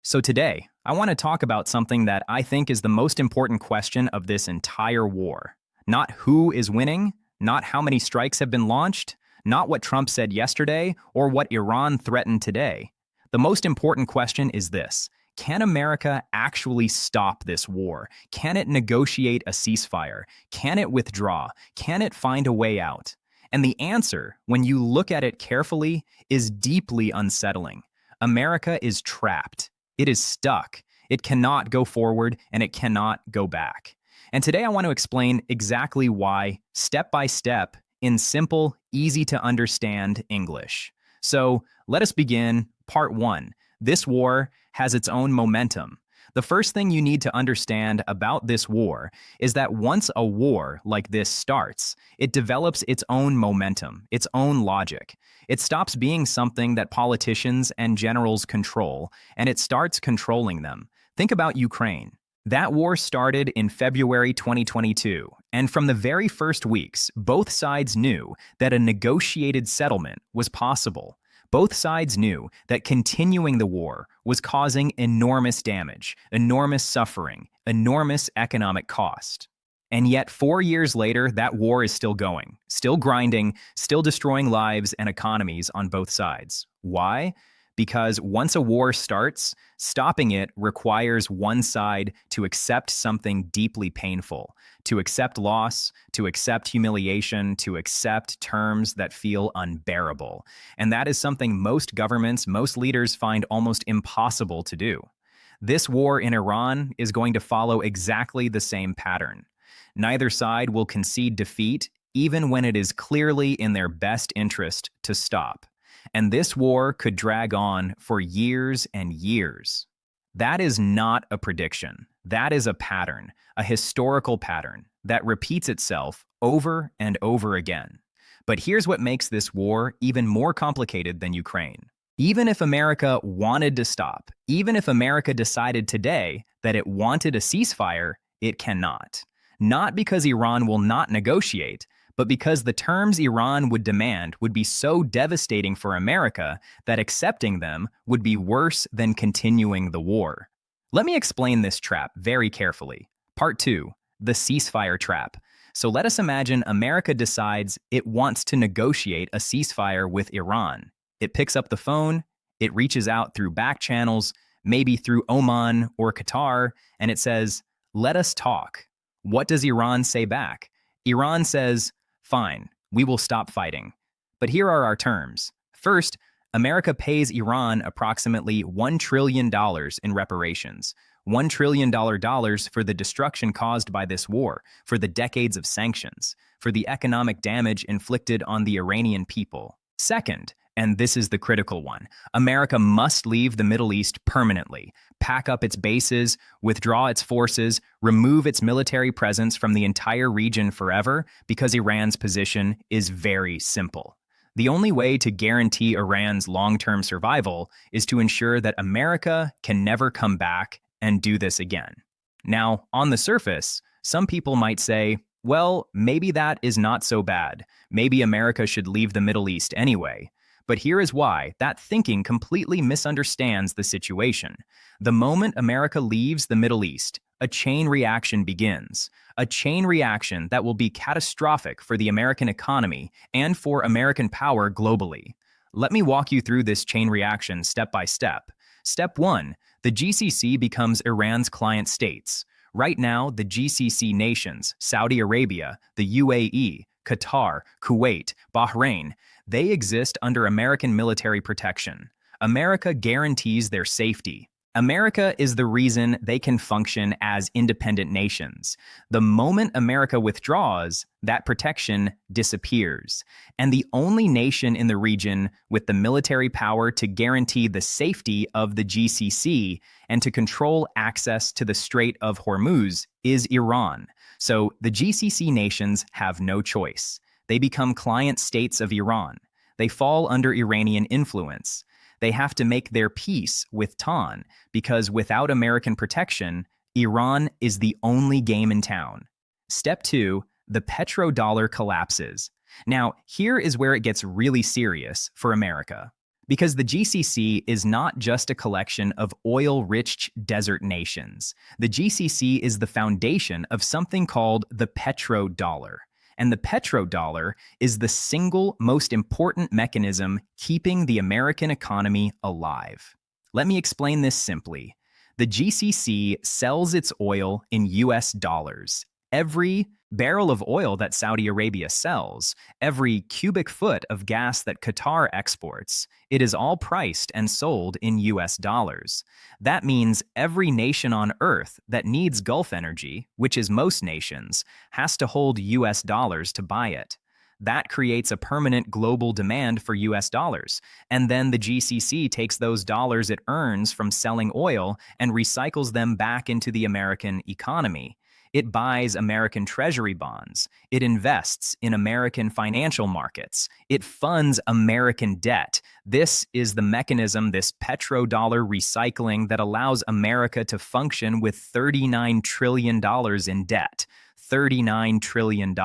So today, I want to talk about something that I think is the most important question of this entire war. Not who is winning, not how many strikes have been launched, not what Trump said yesterday or what Iran threatened today. The most important question is this: can America actually stop this war? Can it negotiate a ceasefire? Can it withdraw? Can it find a way out? And the answer, when you look at it carefully, is deeply unsettling. America is trapped. It is stuck. It cannot go forward and it cannot go back. And today I want to explain exactly why, step by step, in simple, easy to understand English. So let us begin. Part 1. This war has its own momentum. The first thing you need to understand about this war is that once a war like this starts, it develops its own momentum, its own logic. It stops being something that politicians and generals control, and it starts controlling them. Think about Ukraine. That war started in February 2022, and from the very first weeks, both sides knew that a negotiated settlement was possible. Both sides knew that continuing the war was causing enormous damage, enormous suffering, enormous economic cost. And yet, 4 years later, that war is still going, still grinding, still destroying lives and economies on both sides. Why? Because once a war starts, stopping it requires one side to accept something deeply painful, to accept loss, to accept humiliation, to accept terms that feel unbearable. And that is something most governments, most leaders find almost impossible to do. This war in Iran is going to follow exactly the same pattern. Neither side will concede defeat, even when it is clearly in their best interest to stop. And this war could drag on for years and years. That is not a prediction. That is a pattern, a historical pattern that repeats itself over and over again. But here's what makes this war even more complicated than Ukraine. Even if America wanted to stop, even if America decided today that it wanted a ceasefire, it cannot. Not because Iran will not negotiate, but because the terms Iran would demand would be so devastating for America that accepting them would be worse than continuing the war. Let me explain this trap very carefully. Part 2. The ceasefire trap. So let us imagine America decides it wants to negotiate a ceasefire with Iran. It picks up the phone, it reaches out through back channels, maybe through Oman or Qatar, and it says, "Let us talk." What does Iran say back? Iran says, "Fine, we will stop fighting." But here are our terms. First, America pays Iran approximately $1 trillion in reparations. $1 trillion for the destruction caused by this war, for the decades of sanctions, for the economic damage inflicted on the Iranian people. Second, and this is the critical one, America must leave the Middle East permanently, pack up its bases, withdraw its forces, remove its military presence from the entire region forever, because Iran's position is very simple. The only way to guarantee Iran's long-term survival is to ensure that America can never come back and do this again. Now, on the surface, some people might say, well, maybe that is not so bad. Maybe America should leave the Middle East anyway. But here is why that thinking completely misunderstands the situation. The moment America leaves the Middle East, a chain reaction begins. A chain reaction that will be catastrophic for the American economy and for American power globally. Let me walk you through this chain reaction step by step. Step 1. The GCC becomes Iran's client states. Right now, the GCC nations, Saudi Arabia, the UAE, Qatar, Kuwait, Bahrain, they exist under American military protection. America guarantees their safety. America is the reason they can function as independent nations. The moment America withdraws, that protection disappears. And the only nation in the region with the military power to guarantee the safety of the GCC and to control access to the Strait of Hormuz is Iran. So the GCC nations have no choice. They become client states of Iran. They fall under Iranian influence. They have to make their peace with Tehran because without American protection, Iran is the only game in town. Step 2, the petrodollar collapses. Now, here is where it gets really serious for America. Because the GCC is not just a collection of oil-rich desert nations. The GCC is the foundation of something called the petrodollar. And the petrodollar is the single most important mechanism keeping the American economy alive. Let me explain this simply. The GCC sells its oil in US dollars. Every barrel of oil that Saudi Arabia sells, every cubic foot of gas that Qatar exports, it is all priced and sold in US dollars. That means every nation on Earth that needs Gulf energy, which is most nations, has to hold US dollars to buy it. That creates a permanent global demand for US dollars. And then the GCC takes those dollars it earns from selling oil and recycles them back into the American economy. It buys American treasury bonds. It invests in American financial markets. It funds American debt. This is the mechanism, this petrodollar recycling, that allows America to function with $39 trillion in debt. $39 trillion.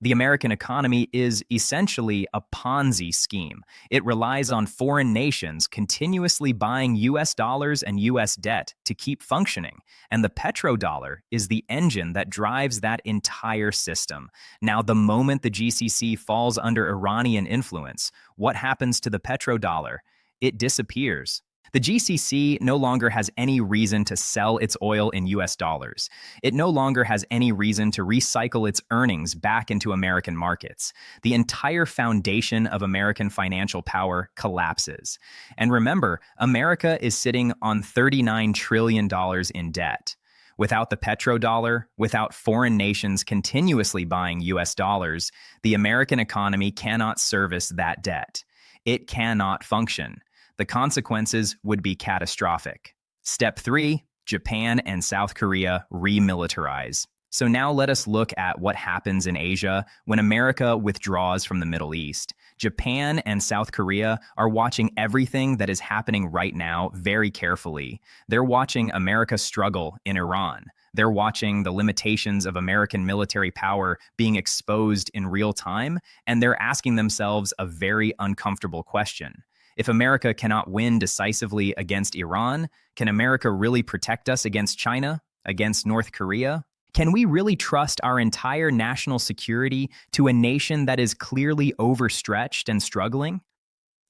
The American economy is essentially a Ponzi scheme. It relies on foreign nations continuously buying US dollars and US debt to keep functioning. And the petrodollar is the engine that drives that entire system. Now, the moment the GCC falls under Iranian influence, what happens to the petrodollar? It disappears. The GCC no longer has any reason to sell its oil in US dollars. It no longer has any reason to recycle its earnings back into American markets. The entire foundation of American financial power collapses. And remember, America is sitting on $39 trillion in debt. Without the petrodollar, without foreign nations continuously buying US dollars, the American economy cannot service that debt. It cannot function. The consequences would be catastrophic. Step 3, Japan and South Korea remilitarize. So now let us look at what happens in Asia when America withdraws from the Middle East. Japan and South Korea are watching everything that is happening right now very carefully. They're watching America struggle in Iran. They're watching the limitations of American military power being exposed in real time, and they're asking themselves a very uncomfortable question. If America cannot win decisively against Iran, can America really protect us against China, against North Korea? Can we really trust our entire national security to a nation that is clearly overstretched and struggling?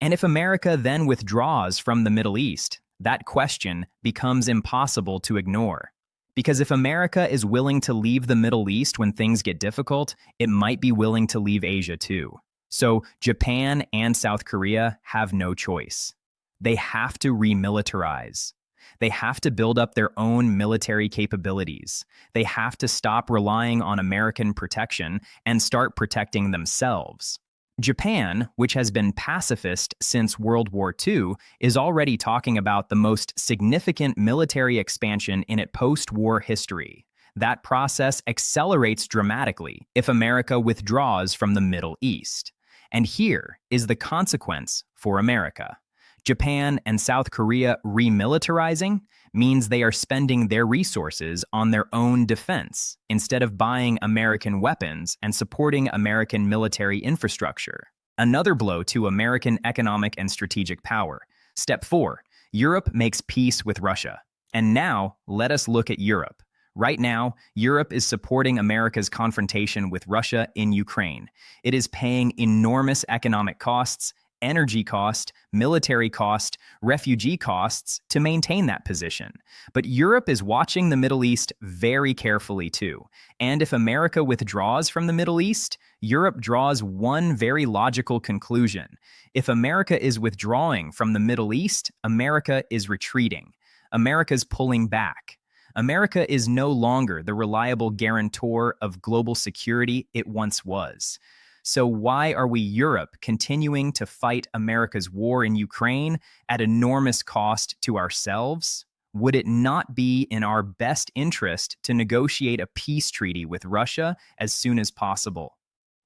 And if America then withdraws from the Middle East, that question becomes impossible to ignore. Because if America is willing to leave the Middle East when things get difficult, it might be willing to leave Asia too. So Japan and South Korea have no choice. They have to remilitarize. They have to build up their own military capabilities. They have to stop relying on American protection and start protecting themselves. Japan, which has been pacifist since World War II, is already talking about the most significant military expansion in its post-war history. That process accelerates dramatically if America withdraws from the Middle East. And here is the consequence for America. Japan and South Korea remilitarizing means they are spending their resources on their own defense instead of buying American weapons and supporting American military infrastructure. Another blow to American economic and strategic power. Step 4, Europe makes peace with Russia. And now, let us look at Europe. Right now, Europe is supporting America's confrontation with Russia in Ukraine. It is paying enormous economic costs, energy cost, military cost, refugee costs to maintain that position. But Europe is watching the Middle East very carefully too. And if America withdraws from the Middle East, Europe draws one very logical conclusion. If America is withdrawing from the Middle East, America is retreating. America's pulling back. America is no longer the reliable guarantor of global security it once was. So why are we, Europe, continuing to fight America's war in Ukraine at enormous cost to ourselves? Would it not be in our best interest to negotiate a peace treaty with Russia as soon as possible?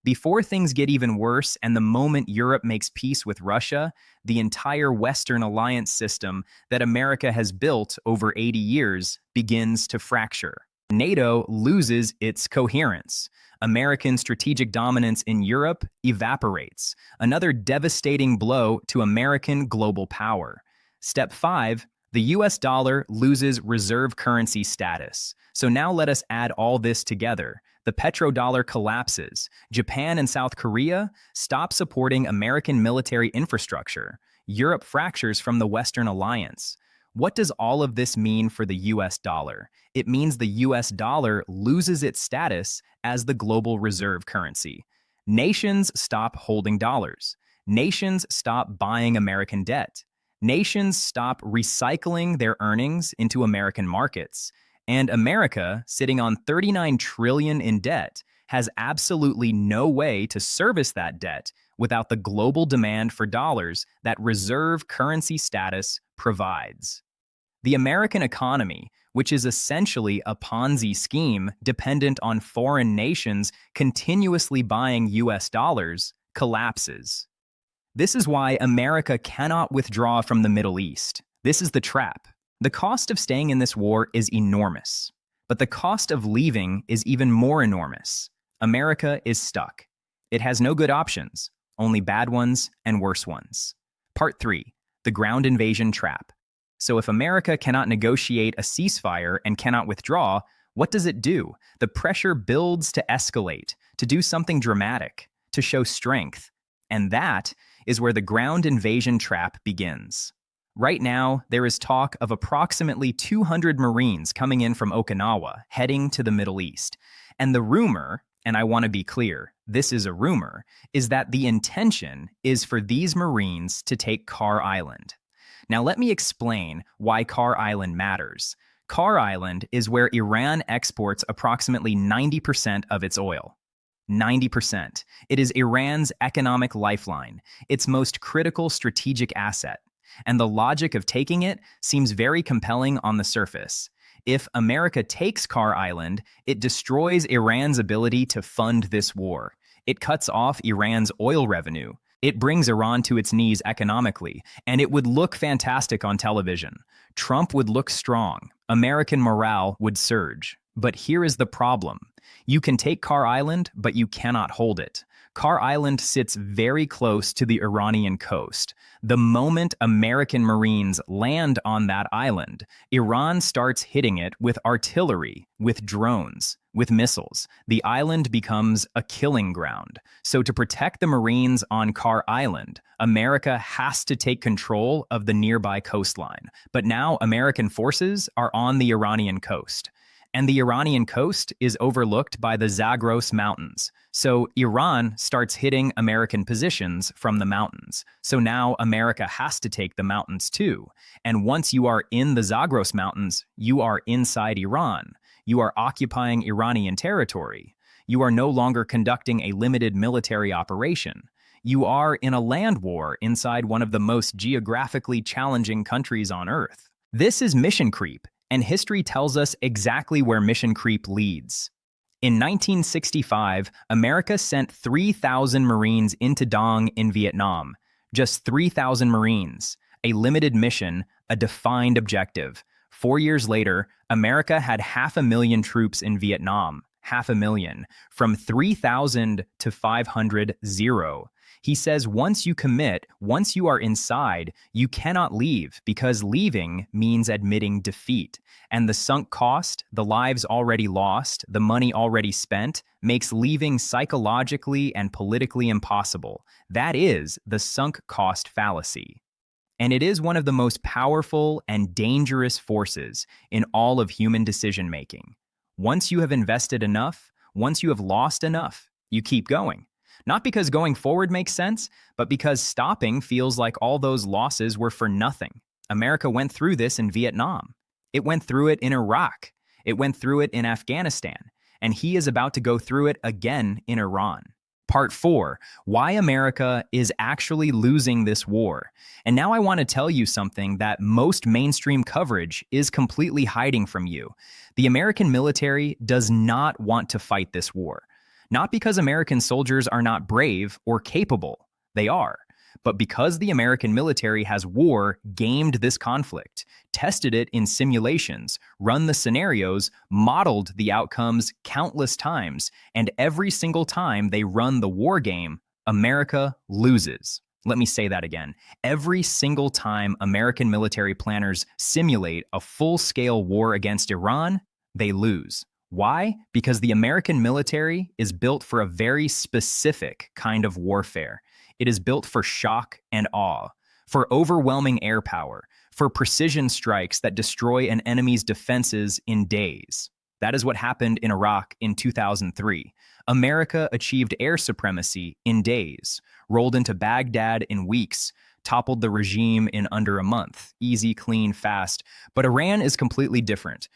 Before things get even worse, and the moment Europe makes peace with Russia, the entire Western alliance system that America has built over 80 years begins to fracture. NATO loses its coherence. American strategic dominance in Europe evaporates, another devastating blow to American global power. Step 5, the US dollar loses reserve currency status. So now let us add all this together. The petrodollar collapses. Japan and South Korea stop supporting American military infrastructure. Europe fractures from the Western alliance. What does all of this mean for the US dollar? It means the US dollar loses its status as the global reserve currency. Nations stop holding dollars. Nations stop buying American debt. Nations stop recycling their earnings into American markets. And America, sitting on $39 trillion in debt, has absolutely no way to service that debt without the global demand for dollars that reserve currency status provides. The American economy, which is essentially a Ponzi scheme dependent on foreign nations continuously buying US dollars, collapses. This is why America cannot withdraw from the Middle East. This is the trap. The cost of staying in this war is enormous, but the cost of leaving is even more enormous. America is stuck. It has no good options, only bad ones and worse ones. Part 3, the ground invasion trap. So if America cannot negotiate a ceasefire and cannot withdraw, what does it do? The pressure builds to escalate, to do something dramatic, to show strength. And that is where the ground invasion trap begins. Right now, there is talk of approximately 200 Marines coming in from Okinawa, heading to the Middle East. And the rumor, and I want to be clear, this is a rumor, is that the intention is for these Marines to take Carr Island. Now let me explain why Carr Island matters. Carr Island is where Iran exports approximately 90% of its oil. 90%. It is Iran's economic lifeline, its most critical strategic asset. And the logic of taking it seems very compelling on the surface. If America takes Carr Island, it destroys Iran's ability to fund this war. It cuts off Iran's oil revenue. It brings Iran to its knees economically, and it would look fantastic on television. Trump would look strong. American morale would surge. But here is the problem. You can take Carr Island, but you cannot hold it. Carr Island sits very close to the Iranian coast. The moment American Marines land on that island, Iran starts hitting it with artillery, with drones, with missiles. The island becomes a killing ground. So to protect the Marines on Carr Island, America has to take control of the nearby coastline. But now American forces are on the Iranian coast. And the Iranian coast is overlooked by the Zagros Mountains. So Iran starts hitting American positions from the mountains. So now America has to take the mountains too. And once you are in the Zagros Mountains, you are inside Iran. You are occupying Iranian territory. You are no longer conducting a limited military operation. You are in a land war inside one of the most geographically challenging countries on Earth. This is mission creep. And history tells us exactly where mission creep leads. In 1965, America sent 3,000 Marines into Dong in Vietnam. Just 3,000 Marines. A limited mission, a defined objective. 4 years later, America had 500,000 troops in Vietnam. 500,000. From 3,000 to 500, zero. He says once you commit, once you are inside, you cannot leave because leaving means admitting defeat. And the sunk cost, the lives already lost, the money already spent, makes leaving psychologically and politically impossible. That is the sunk cost fallacy. And it is one of the most powerful and dangerous forces in all of human decision-making. Once you have invested enough, once you have lost enough, you keep going. Not because going forward makes sense, but because stopping feels like all those losses were for nothing. America went through this in Vietnam. It went through it in Iraq. It went through it in Afghanistan. And he is about to go through it again in Iran. Part 4, why America is actually losing this war. And now I want to tell you something that most mainstream coverage is completely hiding from you. The American military does not want to fight this war. Not because American soldiers are not brave or capable. They are. But because the American military has gamed this conflict, tested it in simulations, run the scenarios, modeled the outcomes countless times, and every single time they run the war game, America loses. Let me say that again. Every single time American military planners simulate a full-scale war against Iran, they lose. Why? Because the American military is built for a very specific kind of warfare. It is built for shock and awe, for overwhelming air power, for precision strikes that destroy an enemy's defenses in days. That is what happened in Iraq in 2003. America achieved air supremacy in days, rolled into Baghdad in weeks, toppled the regime in under a month. Easy, clean, fast. But Iran is completely different.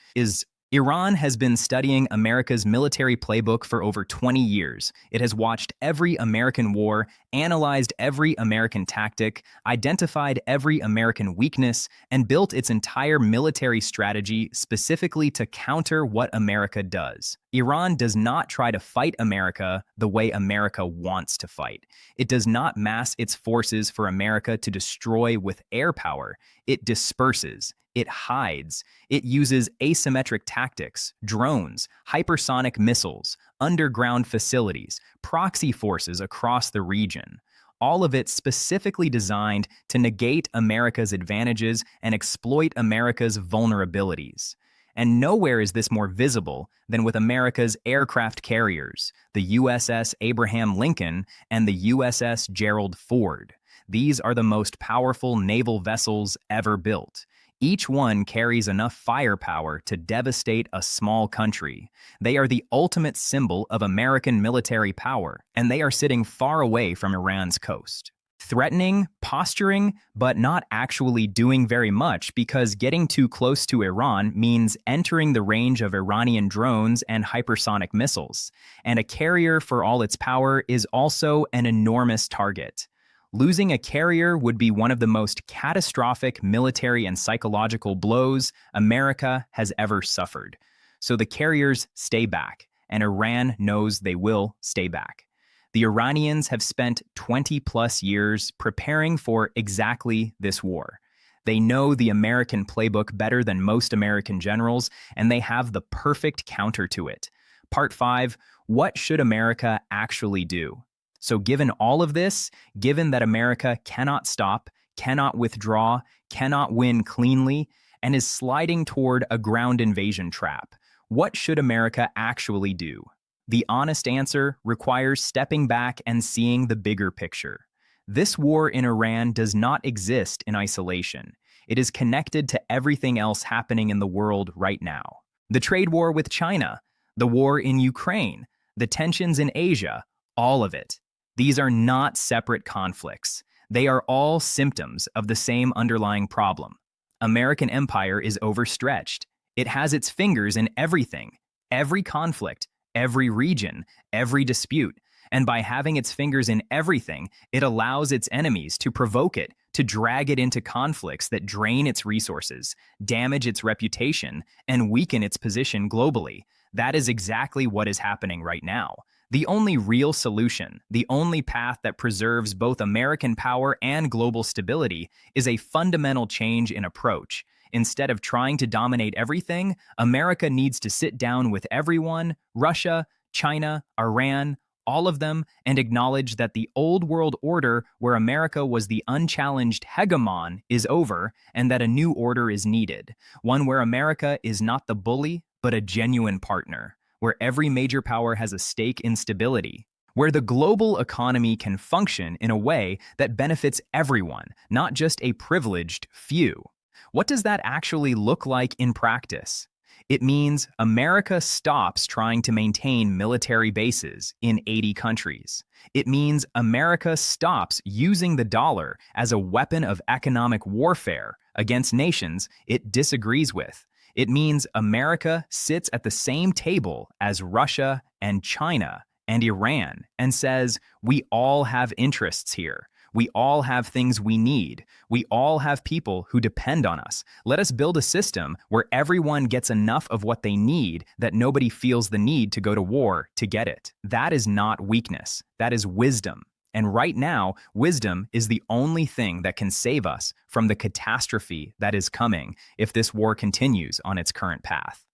Iran has been studying America's military playbook for over 20 years. It has watched every American war, analyzed every American tactic, identified every American weakness, and built its entire military strategy specifically to counter what America does. Iran does not try to fight America the way America wants to fight. It does not mass its forces for America to destroy with air power. It disperses. It hides. It uses asymmetric tactics, drones, hypersonic missiles, underground facilities, proxy forces across the region. All of it specifically designed to negate America's advantages and exploit America's vulnerabilities. And nowhere is this more visible than with America's aircraft carriers, the USS Abraham Lincoln and the USS Gerald Ford. These are the most powerful naval vessels ever built. Each one carries enough firepower to devastate a small country. They are the ultimate symbol of American military power, and they are sitting far away from Iran's coast. Threatening, posturing, but not actually doing very much because getting too close to Iran means entering the range of Iranian drones and hypersonic missiles. And a carrier, for all its power, is also an enormous target. Losing a carrier would be one of the most catastrophic military and psychological blows America has ever suffered. So the carriers stay back, and Iran knows they will stay back. The Iranians have spent 20-plus years preparing for exactly this war. They know the American playbook better than most American generals, and they have the perfect counter to it. Part 5, what should America actually do? So given all of this, given that America cannot stop, cannot withdraw, cannot win cleanly, and is sliding toward a ground invasion trap, what should America actually do? The honest answer requires stepping back and seeing the bigger picture. This war in Iran does not exist in isolation. It is connected to everything else happening in the world right now. The trade war with China, the war in Ukraine, the tensions in Asia, all of it. These are not separate conflicts. They are all symptoms of the same underlying problem. American empire is overstretched. It has its fingers in everything, every conflict, every region, every dispute. And by having its fingers in everything, it allows its enemies to provoke it, to drag it into conflicts that drain its resources, damage its reputation, and weaken its position globally. That is exactly what is happening right now. The only real solution, the only path that preserves both American power and global stability, is a fundamental change in approach. Instead of trying to dominate everything, America needs to sit down with everyone, Russia, China, Iran, all of them, and acknowledge that the old world order where America was the unchallenged hegemon is over, and that a new order is needed. One where America is not the bully, but a genuine partner. Where every major power has a stake in stability, where the global economy can function in a way that benefits everyone, not just a privileged few. What does that actually look like in practice? It means America stops trying to maintain military bases in 80 countries. It means America stops using the dollar as a weapon of economic warfare against nations it disagrees with. It means America sits at the same table as Russia and China and Iran and says, we all have interests here. We all have things we need. We all have people who depend on us. Let us build a system where everyone gets enough of what they need that nobody feels the need to go to war to get it. That is not weakness. That is wisdom. And right now, wisdom is the only thing that can save us from the catastrophe that is coming if this war continues on its current path.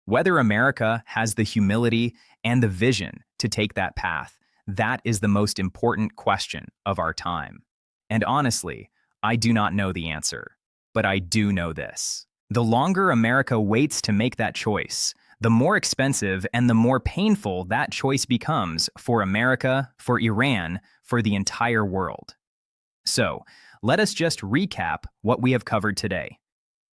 Whether America has the humility and the vision to take that path, that is the most important question of our time. And honestly, I do not know the answer, but I do know this. The longer America waits to make that choice, the more expensive and the more painful that choice becomes for America, for Iran, for the entire world. So, let us just recap what we have covered today.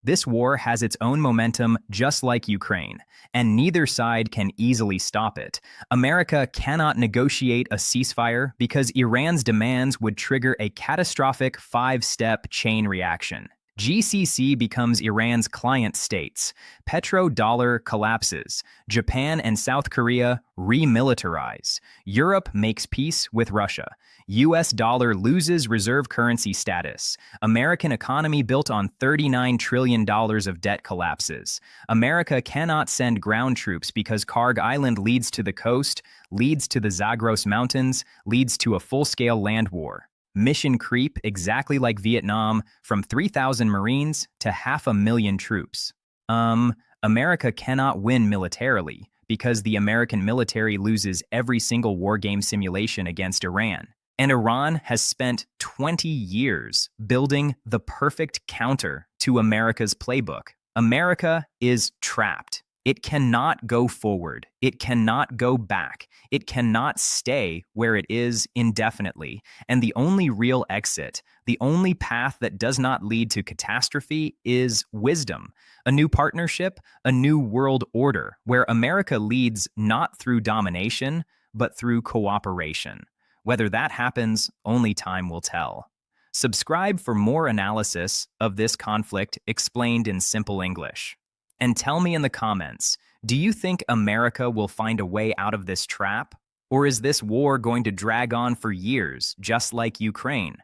This war has its own momentum just like Ukraine, and neither side can easily stop it. America cannot negotiate a ceasefire because Iran's demands would trigger a catastrophic five-step chain reaction. GCC becomes Iran's client states. Petrodollar collapses. Japan and South Korea remilitarize. Europe makes peace with Russia. US dollar loses reserve currency status. American economy built on $39 trillion of debt collapses. America cannot send ground troops because Karg Island leads to the coast, leads to the Zagros Mountains, leads to a full-scale land war. Mission creep exactly like Vietnam, from 3,000 Marines to 500,000 troops. America cannot win militarily because the American military loses every single war game simulation against Iran. And Iran has spent 20 years building the perfect counter to America's playbook. America is trapped. It cannot go forward. It cannot go back. It cannot stay where it is indefinitely. And the only real exit, the only path that does not lead to catastrophe is wisdom. A new partnership, a new world order, where America leads not through domination, but through cooperation. Whether that happens, only time will tell. Subscribe for more analysis of this conflict explained in simple English. And tell me in the comments, do you think America will find a way out of this trap? Or is this war going to drag on for years, just like Ukraine?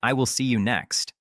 I will see you next.